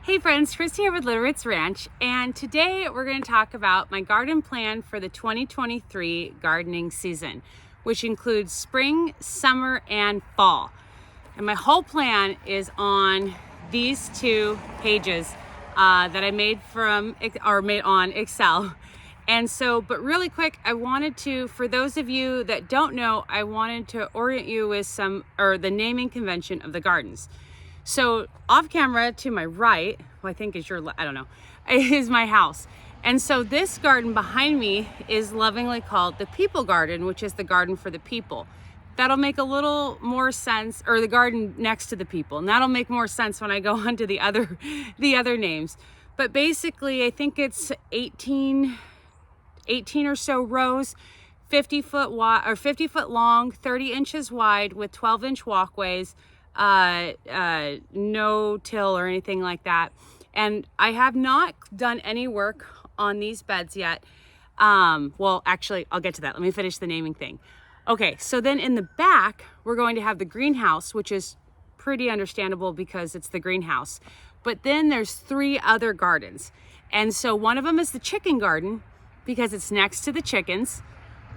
Hey friends, Chris here with Little Ritz Ranch, and today we're going to talk about my garden plan for the 2023 gardening season, which includes spring, summer, and fall. And my whole plan is on these two pages that I made made on Excel. And so, but really quick, I wanted to, for those of you that don't know, I wanted to orient you with the naming convention of the gardens. So off camera to my right, I think is is my house. And so this garden behind me is lovingly called the People Garden, which is the garden for the people. That'll make a little more sense, or the garden next to the people. And that'll make more sense when I go on to the other names. But basically, I think it's 18 or so rows, 50 foot wide or 50 foot long, 30 inches wide with 12-inch walkways. No till or anything like that. And I have not done any work on these beds yet. Well, actually, I'll get to that. Let me finish the naming thing. Okay, so then in the back, we're going to have the greenhouse, which is pretty understandable because it's the greenhouse. But then there's 3 other gardens. And so one of them is the chicken garden because it's next to the chickens.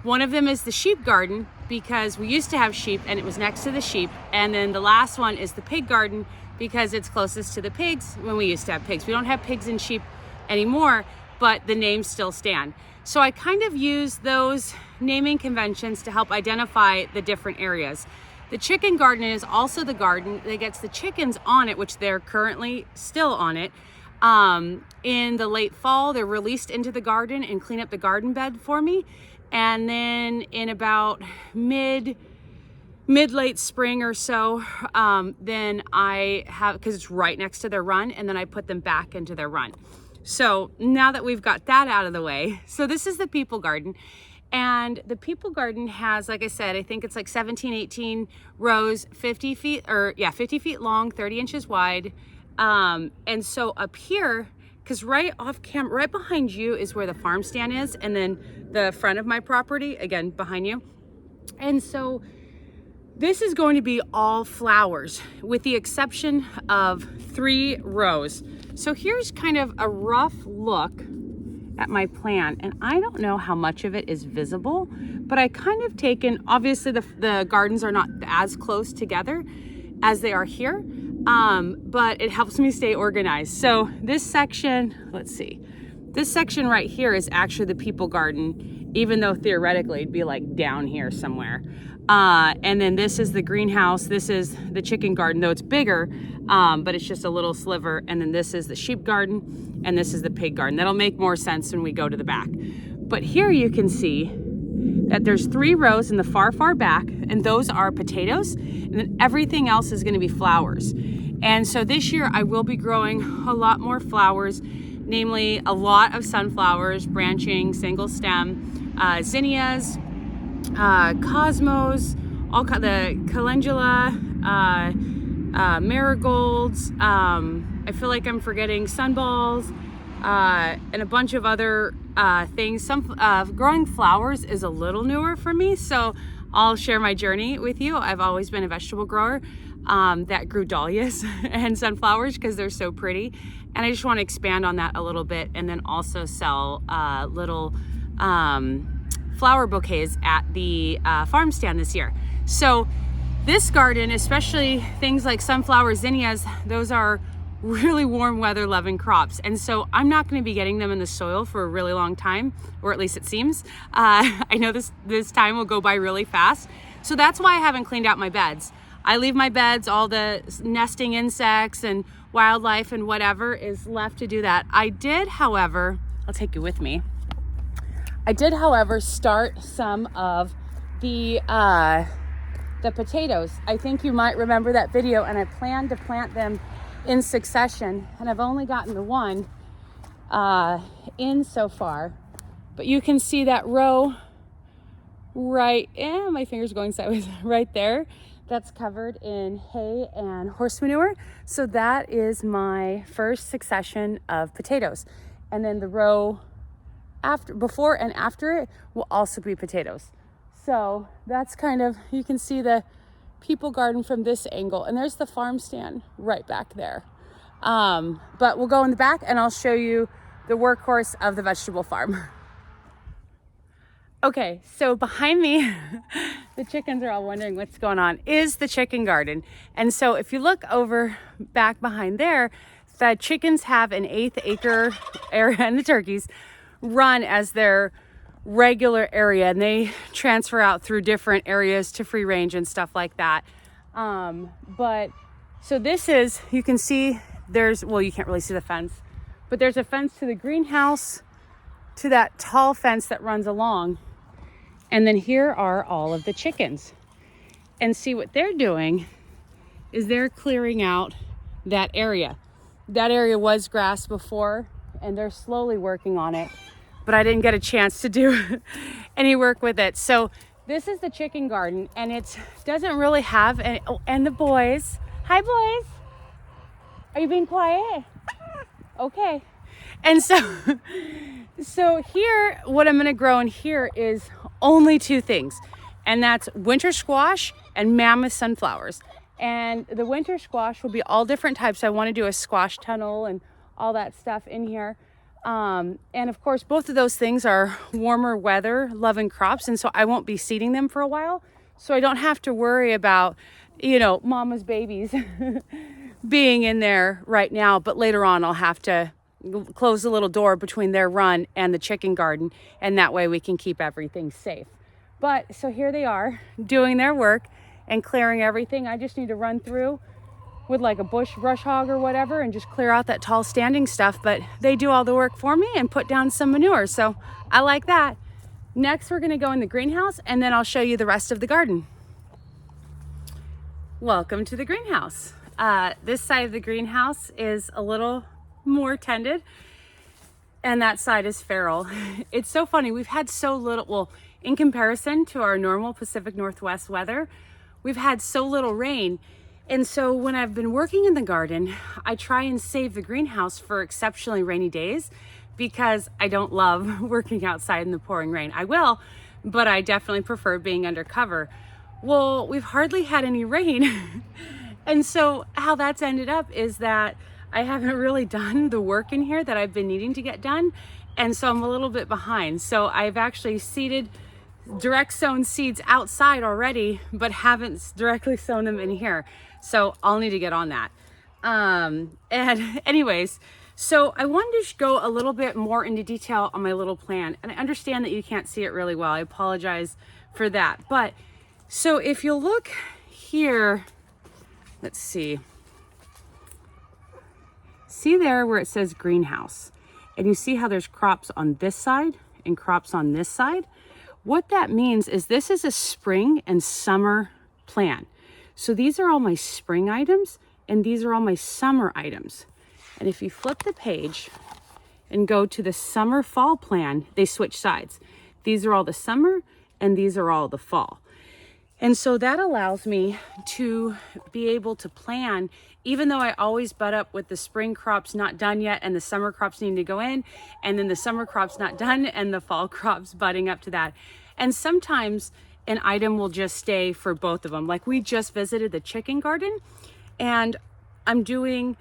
One of them is the sheep garden because we used to have sheep and it was next to the sheep. And then the last one is the pig garden because it's closest to the pigs when we used to have pigs. We don't have pigs and sheep anymore, but the names still stand. So I kind of use those naming conventions to help identify the different areas. The chicken garden is also the garden that gets the chickens on it, which they're currently still on it. In the late fall, they're released into the garden and clean up the garden bed for me. And then in about mid-late spring or so, then I have, because it's right next to their run, and then I put them back into their run. So now that we've got that out of the way, so this is the People Garden. And the People Garden has, like I said, I think it's like 17, 18 rows, 50 feet long, 30 inches wide. And so up here, because right off camera, right behind you is where the farm stand is, and then the front of my property, again, behind you. And so this is going to be all flowers with the exception of 3 rows. So here's kind of a rough look at my plan, and I don't know how much of it is visible, but I kind of taken, obviously the gardens are not as close together as they are here, but it helps me stay organized. So this section, let's see, this section right here is actually the People Garden, even though theoretically it'd be like down here somewhere. And then this is the greenhouse. This is the chicken garden, though it's bigger, but it's just a little sliver. And then this is the sheep garden, and this is the pig garden. That'll make more sense when we go to the back. But here you can see that there's 3 rows in the far back, and those are potatoes, and then everything else is going to be flowers. And so this year I will be growing a lot more flowers, namely a lot of sunflowers, branching, single stem, zinnias, cosmos, the calendula, marigolds. I feel like I'm forgetting sunballs, and a bunch of other things. Growing flowers is a little newer for me, so I'll share my journey with you. I've always been a vegetable grower that grew dahlias and sunflowers because they're so pretty, and I just want to expand on that a little bit, and then also sell little flower bouquets at the farm stand this year. So this garden, especially things like sunflower, zinnias, those are really warm weather loving crops, and so I'm not going to be getting them in the soil for a really long time, or at least it seems. I know this time will go by really fast, so that's why I haven't cleaned out my beds. I leave my beds, all the nesting insects and wildlife and whatever is left to do that. I did, however, I'll take you with me. I did, however, start some of the potatoes. I think you might remember that video, and I planned to plant them in succession, and I've only gotten the one in so far. But you can see that row right, my finger's going sideways, right there. That's covered in hay and horse manure. So that is my first succession of potatoes. And then the row before and after it will also be potatoes. So that's kind of, you can see the People Garden from this angle, and there's the farm stand right back there. But we'll go in the back and I'll show you the workhorse of the vegetable farm. Okay, so behind me, the chickens are all wondering what's going on, is the chicken garden. And so if you look over back behind there, the chickens have an 1/8 acre area, and the turkeys run as their regular area, and they transfer out through different areas to free range and stuff like that. But so this is, you can see there's, well, you can't really see the fence, but there's a fence to the greenhouse, to that tall fence that runs along. And then here are all of the chickens. And see, what they're doing is they're clearing out that area. That area was grass before, and they're slowly working on it, but I didn't get a chance to do any work with it. So this is the chicken garden, and it doesn't really have any, oh, and the boys. Hi, boys. Are you being quiet? Okay. And so here, what I'm gonna grow in here is only 2 things, and that's winter squash and mammoth sunflowers. And the winter squash will be all different types. I want to do a squash tunnel and all that stuff in here. And of course, both of those things are warmer weather loving crops, and so I won't be seeding them for a while. So I don't have to worry about, you know, mama's babies being in there right now, but later on I'll have to close the little door between their run and the chicken garden, and that way we can keep everything safe. But so here they are doing their work and clearing everything. I just need to run through with like a brush hog or whatever and just clear out that tall standing stuff, but they do all the work for me and put down some manure, so I like that. Next, we're gonna go in the greenhouse, and then I'll show you the rest of the garden. Welcome to the greenhouse. This side of the greenhouse is a little more tended, and that side is feral. It's so funny, we've had so little, well, in comparison to our normal Pacific Northwest weather, we've had so little rain. And so when I've been working in the garden, I try and save the greenhouse for exceptionally rainy days, because I don't love working outside in the pouring rain. I will, but I definitely prefer being under cover. Well, we've hardly had any rain. And so how that's ended up is that I haven't really done the work in here that I've been needing to get done. And so I'm a little bit behind. So I've actually seeded, direct sown seeds outside already, but haven't directly sown them in here. So I'll need to get on that. And anyways, so I wanted to go a little bit more into detail on my little plan. And I understand that you can't see it really well. I apologize for that. But so if you look here, let's see. See there where it says greenhouse, and you see how there's crops on this side and crops on this side? What that means is this is a spring and summer plan. So these are all my spring items, and these are all my summer items. And if you flip the page and go to the summer fall plan, they switch sides. These are all the summer, and these are all the fall. And so that allows me to be able to plan, even though I always butt up with the spring crops not done yet and the summer crops needing to go in, and then the summer crops not done and the fall crops butting up to that. And sometimes an item will just stay for both of them. Like we just visited the chicken garden, and I'm doing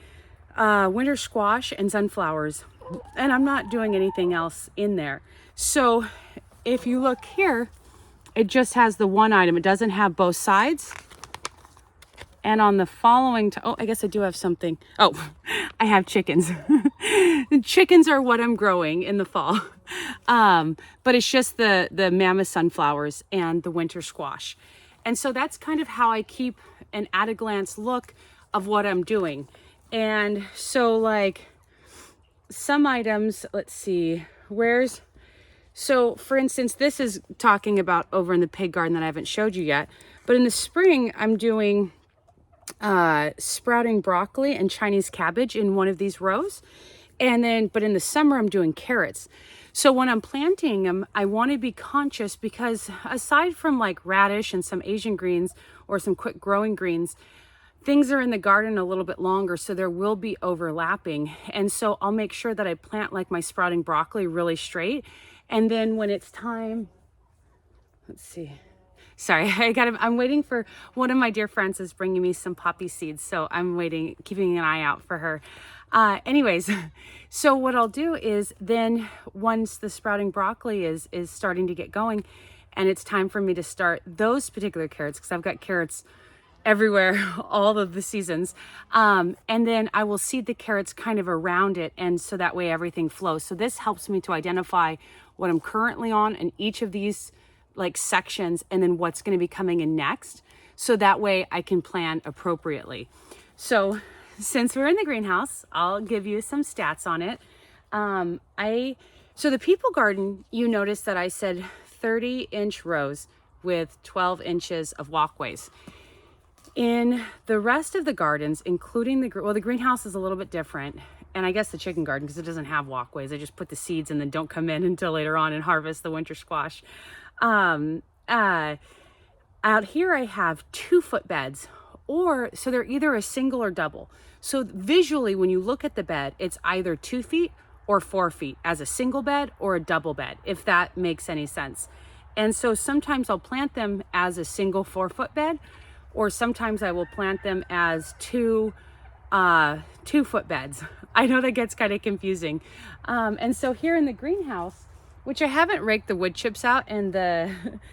winter squash and sunflowers, and I'm not doing anything else in there. So if you look here, it just has the one item. It doesn't have both sides. And on the following, oh, I guess I do have something. Oh, I have chickens. The chickens are what I'm growing in the fall. But it's just the mammoth sunflowers and the winter squash. And so that's kind of how I keep an at a glance look of what I'm doing. And so like some items, let's see, so for instance, this is talking about over in the pig garden that I haven't showed you yet. But in the spring, I'm doing sprouting broccoli and Chinese cabbage in one of these rows. But in the summer, I'm doing carrots. So when I'm planting them, I want to be conscious, because aside from like radish and some Asian greens or some quick growing greens, things are in the garden a little bit longer, so there will be overlapping. And so I'll make sure that I plant like my sprouting broccoli really straight. And then when it's time, let's see. Sorry, I'm waiting for one of my dear friends is bringing me some poppy seeds. So I'm waiting, keeping an eye out for her. Anyways, so what I'll do is then once the sprouting broccoli is starting to get going and it's time for me to start those particular carrots, because I've got carrots everywhere, all of the seasons. And then I will seed the carrots kind of around it. And so that way everything flows. So this helps me to identify what I'm currently on in each of these like sections and then what's going to be coming in next. So that way I can plan appropriately. So since we're in the greenhouse, I'll give you some stats on it. So the people garden, you notice that I said 30-inch rows with 12 inches of walkways. In the rest of the gardens, including the greenhouse is a little bit different. And I guess the chicken garden, because it doesn't have walkways. I just put the seeds and then don't come in until later on and harvest the winter squash. Out here I have 2-foot beds, so they're either a single or double. So visually, when you look at the bed, it's either 2 feet or 4 feet as a single bed or a double bed, if that makes any sense. And so sometimes I'll plant them as a single 4-foot bed, or sometimes I will plant them as 2-foot beds. I know that gets kind of confusing. And so here in the greenhouse, which I haven't raked the wood chips out, and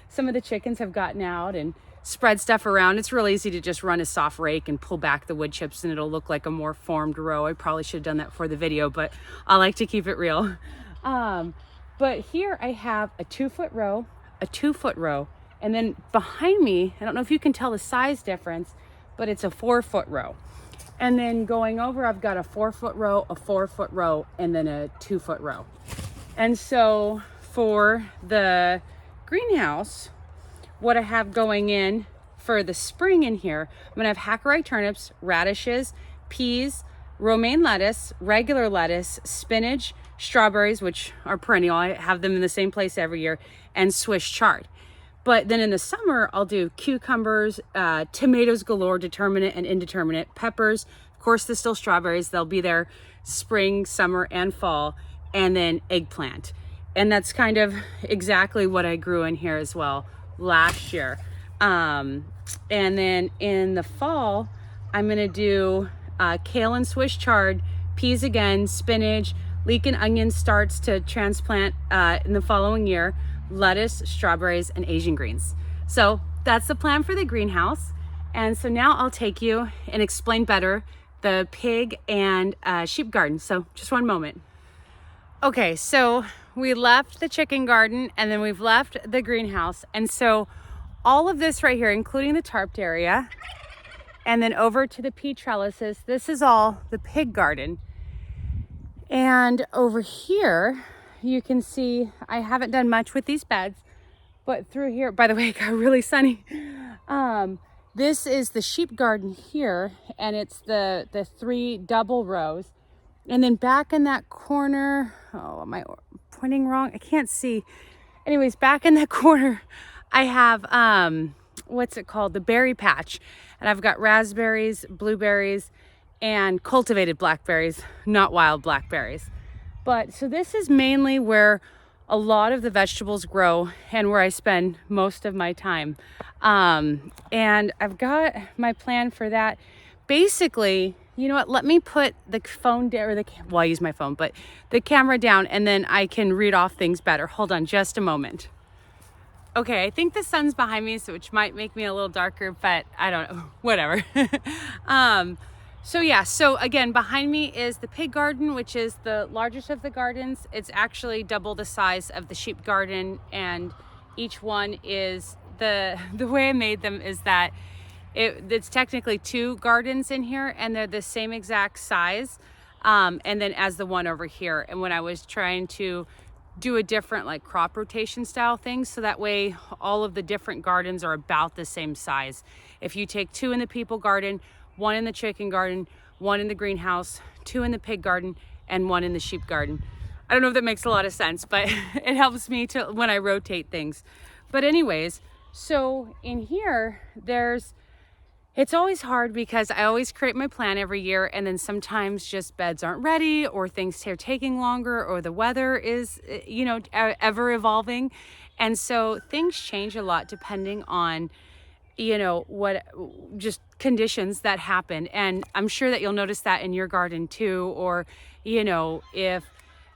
some of the chickens have gotten out and spread stuff around. It's real easy to just run a soft rake and pull back the wood chips and it'll look like a more formed row. I probably should have done that for the video, but I like to keep it real. But here I have a 2-foot row, a 2-foot row, and then behind me, I don't know if you can tell the size difference, but it's a 4-foot row. And then going over, I've got a 4-foot row, a 4-foot row, and then a 2-foot row. And so for the greenhouse, what I have going in for the spring in here, I'm gonna have Hackeri turnips, radishes, peas, romaine lettuce, regular lettuce, spinach, strawberries, which are perennial. I have them in the same place every year, and Swiss chard. But then in the summer, I'll do cucumbers, tomatoes galore, determinate and indeterminate, peppers, of course, the still strawberries. They'll be there spring, summer, and fall, and then eggplant. And that's kind of exactly what I grew in here as well last year. And then in the fall, I'm gonna do kale and Swiss chard, peas again, spinach, leek and onion starts to transplant in the following year, lettuce, strawberries, and Asian greens. So that's the plan for the greenhouse. And so now I'll take you and explain better the pig and sheep garden. So just one moment. Okay, so we left the chicken garden and then we've left the greenhouse. And so all of this right here, including the tarped area, and then over to the pea trellises, this is all the pig garden. And over here, you can see I haven't done much with these beds, but through here, by the way, it got really sunny. This is the sheep garden here, and it's the 3 double rows. And then back in that corner, oh, am I pointing wrong? I can't see. Anyways, back in that corner, I have, what's it called? The berry patch. And I've got raspberries, blueberries, and cultivated blackberries, not wild blackberries. But so this is mainly where a lot of the vegetables grow and where I spend most of my time. And I've got my plan for that. Basically, you know what, let me put the phone down, well, I use my phone, but the camera down, and then I can read off things better. Hold on just a moment. Okay, I think the sun's behind me, so which might make me a little darker, but I don't know, whatever. So yeah, so again, behind me is the pig garden, which is the largest of the gardens. It's actually double the size of the sheep garden, and each one is, the way I made them is that it's technically 2 gardens in here, and they're the same exact size, and then as the one over here. And when I was trying to do a different like crop rotation style thing, so that way all of the different gardens are about the same size. If you take 2 in the people garden, 1 in the chicken garden, 1 in the greenhouse, 2 in the pig garden, and 1 in the sheep garden. I don't know if that makes a lot of sense, but it helps me to when I rotate things. But anyways, so in here, It's always hard because I always create my plan every year, and then sometimes just beds aren't ready, or things are taking longer, or the weather is, ever evolving. And so things change a lot depending on, what just conditions that happen. And I'm sure that you'll notice that in your garden too, or, if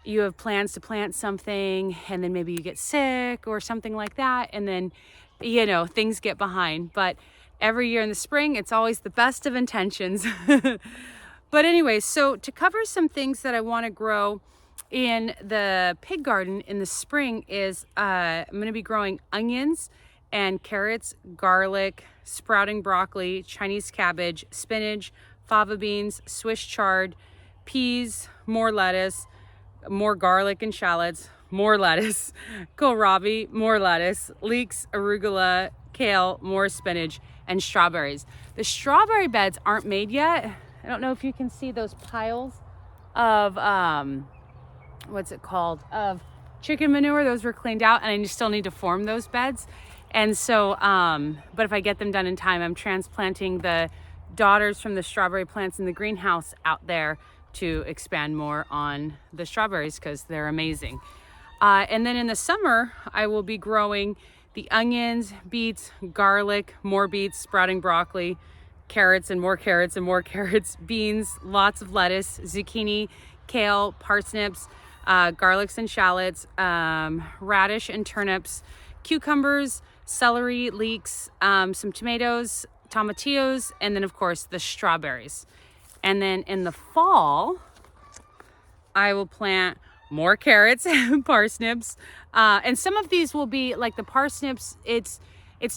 you have plans to plant something and then maybe you get sick or something like that, and then, things get behind. But every year in the spring, it's always the best of intentions. But anyways, so to cover some things that I want to grow in the pig garden in the spring is I'm going to be growing onions and carrots, garlic, sprouting broccoli, Chinese cabbage, spinach, fava beans, Swiss chard, peas, more lettuce, more garlic and shallots, more lettuce, kohlrabi, more lettuce, leeks, arugula, kale, more spinach, and strawberries. The strawberry beds aren't made yet. I don't know if you can see those piles of what's it called, of chicken manure. Those were cleaned out, and I still need to form those beds. And so but if I get them done in time, I'm transplanting the daughters from the strawberry plants in the greenhouse out there to expand more on the strawberries because they're amazing. And then in the summer, I will be growing the onions, beets, garlic, more beets, sprouting broccoli, carrots and more carrots and more carrots, beans, lots of lettuce, zucchini, kale, parsnips, garlics and shallots, radish and turnips, cucumbers, celery, leeks, some tomatoes, tomatillos, and then of course the strawberries. And then in the fall, I will plant more carrots and parsnips. And some of these will be like the parsnips. It's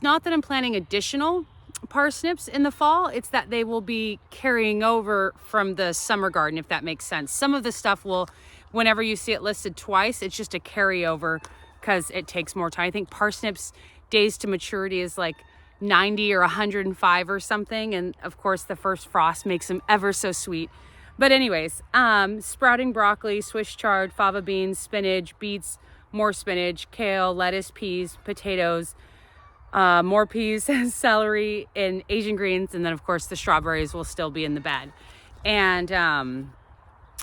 not that I'm planting additional parsnips in the fall. It's that they will be carrying over from the summer garden, if that makes sense. Some of the stuff will, whenever you see it listed twice, it's just a carryover because it takes more time. I think parsnips days to maturity is like 90 or 105 or something. And of course the first frost makes them ever so sweet. But anyways, sprouting broccoli, Swiss chard, fava beans, spinach, beets, more spinach, kale, lettuce, peas, potatoes, more peas, celery, and Asian greens. And then of course the strawberries will still be in the bed. And,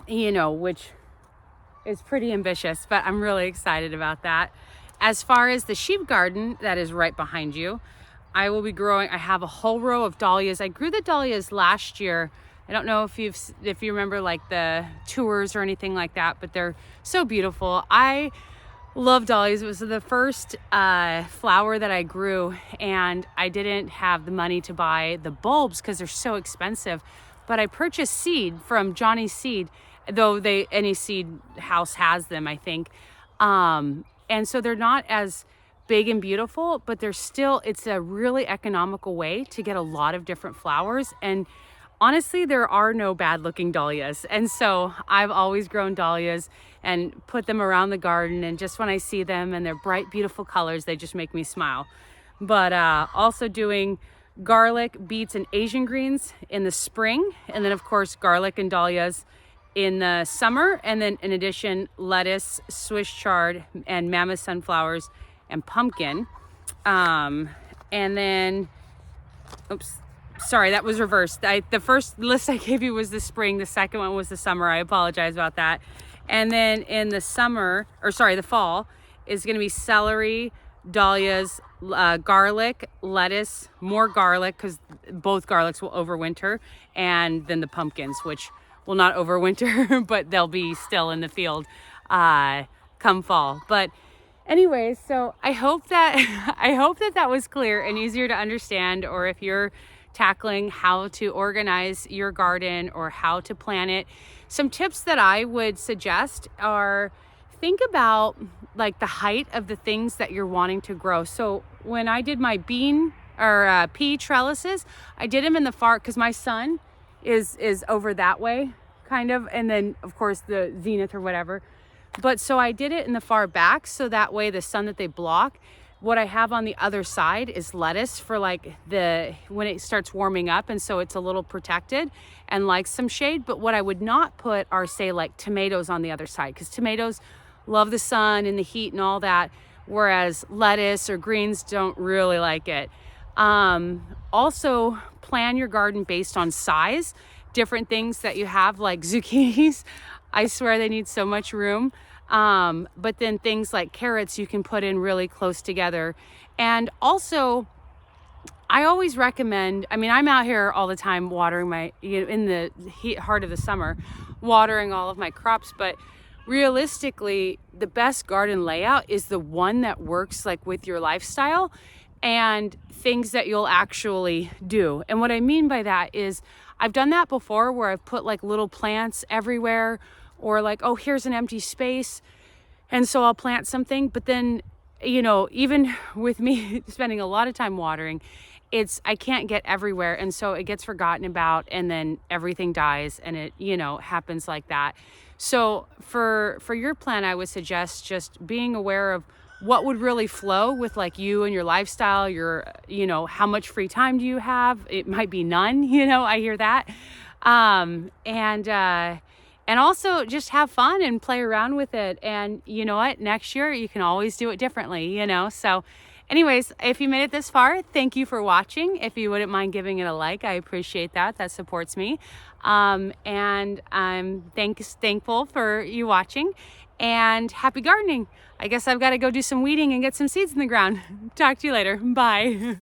which is pretty ambitious, but I'm really excited about that. As far as the sheep garden that is right behind you, I will be growing, I have a whole row of dahlias. I grew the dahlias last year. I don't know if you remember like the tours or anything like that, but they're so beautiful. I love dahlias. It was the first flower that I grew, and I didn't have the money to buy the bulbs because they're so expensive. But I purchased seed from Johnny's Seed, though any seed house has them, I think. And so they're not as big and beautiful, but it's a really economical way to get a lot of different flowers. And honestly, there are no bad looking dahlias. And so I've always grown dahlias and put them around the garden. And just when I see them and their bright, beautiful colors, they just make me smile. But also doing garlic, beets, and Asian greens in the spring. And then of course, garlic and dahlias in the summer. And then in addition, lettuce, Swiss chard, and mammoth sunflowers and pumpkin. And then, sorry, that was reversed. The first list I gave you was the spring. The second one was the summer. I apologize about that. And then in the the fall is going to be celery, dahlias, garlic, lettuce, more garlic because both garlics will overwinter, and then the pumpkins, which will not overwinter, but they'll be still in the field come fall. But anyways, so I hope that was clear and easier to understand, or if you're tackling how to organize your garden or how to plant it. Some tips that I would suggest are think about like the height of the things that you're wanting to grow. So when I did my pea trellises, I did them in the far, because my sun is over that way kind of, and then of course the zenith or whatever. But so I did it in the far back, so that way the sun that they block, what I have on the other side is lettuce for like when it starts warming up, and so it's a little protected and likes some shade. But what I would not put are say like tomatoes on the other side, because tomatoes love the sun and the heat and all that, whereas lettuce or greens don't really like it. Also plan your garden based on size. Different things that you have, like zucchinis, I swear they need so much room. But then things like carrots you can put in really close together. And also, I always recommend, I mean, I'm out here all the time watering my, in the heart of the summer, watering all of my crops, but realistically, the best garden layout is the one that works like with your lifestyle and things that you'll actually do. And what I mean by that is I've done that before where I've put like little plants everywhere, or like, oh, here's an empty space, and so I'll plant something. But then, even with me spending a lot of time watering, I can't get everywhere. And so it gets forgotten about, and then everything dies, and it, happens like that. So for your plan, I would suggest just being aware of what would really flow with like you and your lifestyle, how much free time do you have? It might be none, I hear that. And also just have fun and play around with it. And you know what? Next year, you can always do it differently, So anyways, if you made it this far, thank you for watching. If you wouldn't mind giving it a like, I appreciate that. That supports me. And I'm thankful for you watching, and happy gardening. I guess I've got to go do some weeding and get some seeds in the ground. Talk to you later. Bye.